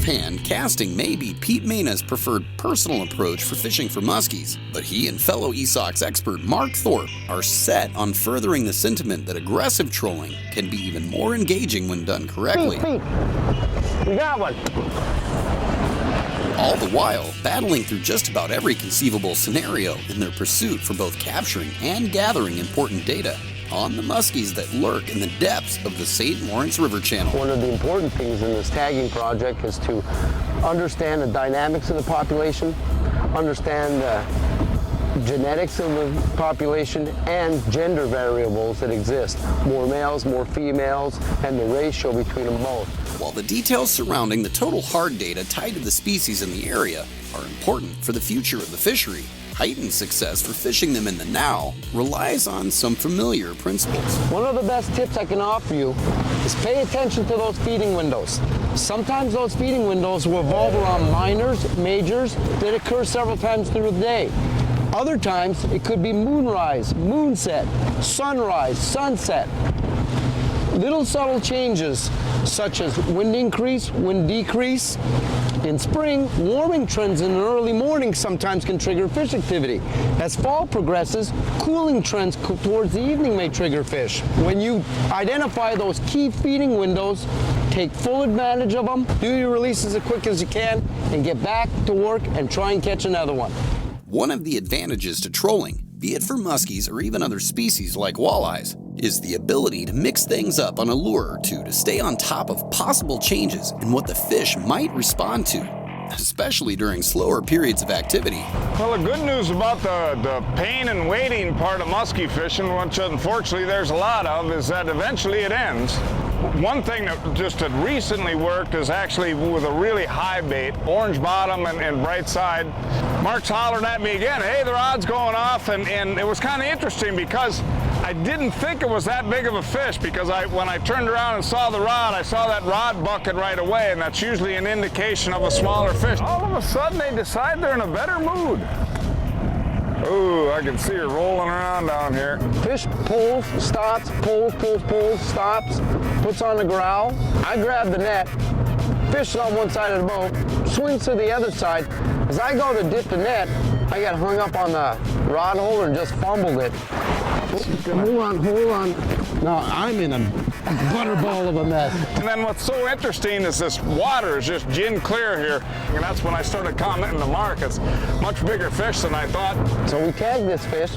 hand, casting may be Pete Maina's preferred personal approach for fishing for muskies, but he and fellow ESOX expert Marc Thorpe are set on furthering the sentiment that aggressive trolling can be even more engaging when done correctly. We got one. All the while, battling through just about every conceivable scenario in their pursuit for both capturing and gathering important data on the muskies that lurk in the depths of the St. Lawrence River Channel. One of the important things in this tagging project is to understand the dynamics of the population, understand the genetics of the population, and gender variables that exist. More males, more females, and the ratio between them both. While the details surrounding the total hard data tied to the species in the area are important for the future of the fishery, heightened success for fishing them in the now relies on some familiar principles. One of the best tips I can offer you is pay attention to those feeding windows. Sometimes those feeding windows will revolve around minors, majors that occur several times through the day. Other times it could be moonrise, moonset, sunrise, sunset. Little subtle changes such as wind increase, wind decrease. In spring, warming trends in the early morning sometimes can trigger fish activity. As fall progresses, cooling trends towards the evening may trigger fish. When you identify those key feeding windows, take full advantage of them, do your releases as quick as you can, and get back to work and try and catch another one. One of the advantages to trolling, be it for muskies or even other species like walleyes, is the ability to mix things up on a lure or two to stay on top of possible changes in what the fish might respond to, especially during slower periods of activity. Well, the good news about the pain and waiting part of muskie fishing, which unfortunately there's a lot of, is that eventually it ends. One thing that just had recently worked is actually with a really high bait, orange bottom and bright side. Marc's hollered at me again, hey, the rod's going off, and it was kind of interesting because I didn't think it was that big of a fish, because when I turned around and saw the rod, I saw that rod bucket right away, and that's usually an indication of a smaller fish. All of a sudden they decide they're in a better mood. Ooh, I can see her rolling around down here. Fish pulls, stops, pulls, stops, puts on the growl. I grab the net, fish on one side of the boat, swings to the other side. As I go to dip the net, I got hung up on the rod holder and just fumbled it. Hold on. No, I'm in a butterball of a mess. And then what's so interesting is this water is just gin clear here. And that's when I started commenting to Marc, it's much bigger fish than I thought. So we tagged this fish,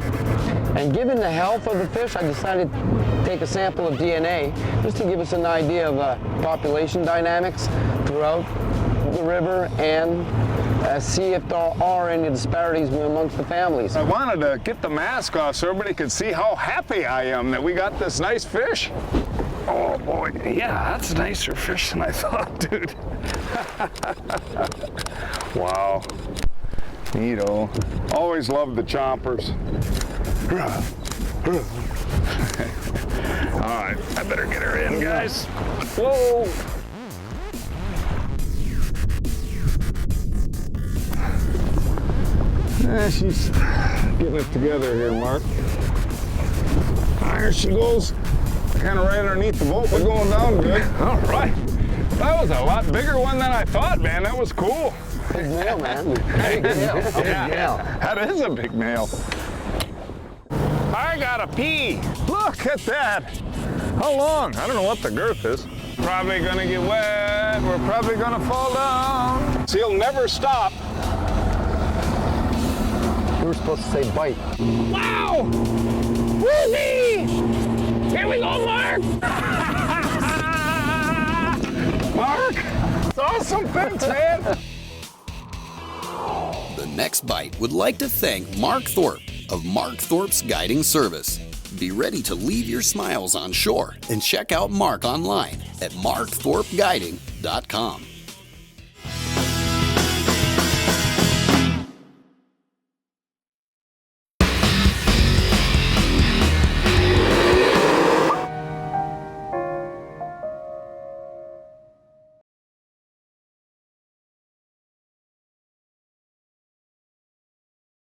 and given the health of the fish, I decided to take a sample of DNA just to give us an idea of population dynamics throughout the river and see if there are any disparities amongst the families. I wanted to get the mask off so everybody could see how happy I am that we got this nice fish. Oh boy, yeah, that's a nicer fish than I thought, dude. Wow, neato. Always loved the chompers. All right, I better get her in, guys. Whoa. She's getting it together here, Marc. There she goes. Kind of right underneath the boat. We're going down good. All right. That was a lot bigger one than I thought, man. That was cool. Big male, man. Big male. Yeah, that is a big male. I gotta pee. Look at that. How long? I don't know what the girth is. Probably gonna get wet. We're probably gonna fall down. So he'll never stop. You were supposed to say bite. Wow! Whoopee! Here we go, Marc! Marc! It's awesome, thanks, man! The Next Bite would like to thank Marc Thorpe of Marc Thorpe's Guiding Service. Be ready to leave your smiles on shore and check out Marc online at marcthorpeguiding.com.